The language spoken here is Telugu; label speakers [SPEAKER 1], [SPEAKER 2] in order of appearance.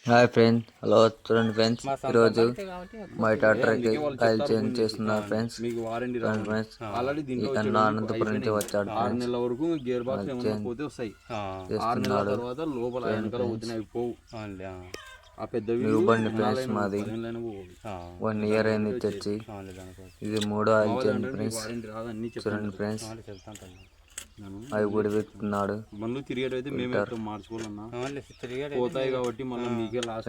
[SPEAKER 1] హాయ్ ఫ్రెండ్స్, హలో చూడండి ఫ్రెండ్స్, ఈరోజు మా ట్రాక్టర్కి ఆయిల్ చేంజ్ చేస్తున్నారు ఫ్రెండ్స్.
[SPEAKER 2] మీకు వారంటీ
[SPEAKER 1] ఫ్రెండ్స్
[SPEAKER 2] ఆల్రెడీ
[SPEAKER 1] ఈ
[SPEAKER 2] దీంట్లో
[SPEAKER 1] కన్నా అనంతపురం నుంచి వచ్చాడు
[SPEAKER 2] 6 నెలల వరకు గేర్ బాక్స్ ఏమైనా పోతే వస్తాయి. 6 నెలల తర్వాత లోపల వెనకాల వచ్చినవి పోవు. ఆ పెద్దవి
[SPEAKER 1] బండి ఫ్రెండ్స్ మాది 1 ఇయర్ అయింది తెచ్చి. ఇది 3వ ఆయిల్ చేంజ్ ఫ్రెండ్స్. చూడండి ఫ్రెండ్స్, అవి కూడా పెట్టుకున్నాడు.
[SPEAKER 2] మళ్ళీ తిరిగేటైతే మేమే మార్చుకోవాలన్నా పోతాయి కాబట్టి మళ్ళీ మీకే లాస్.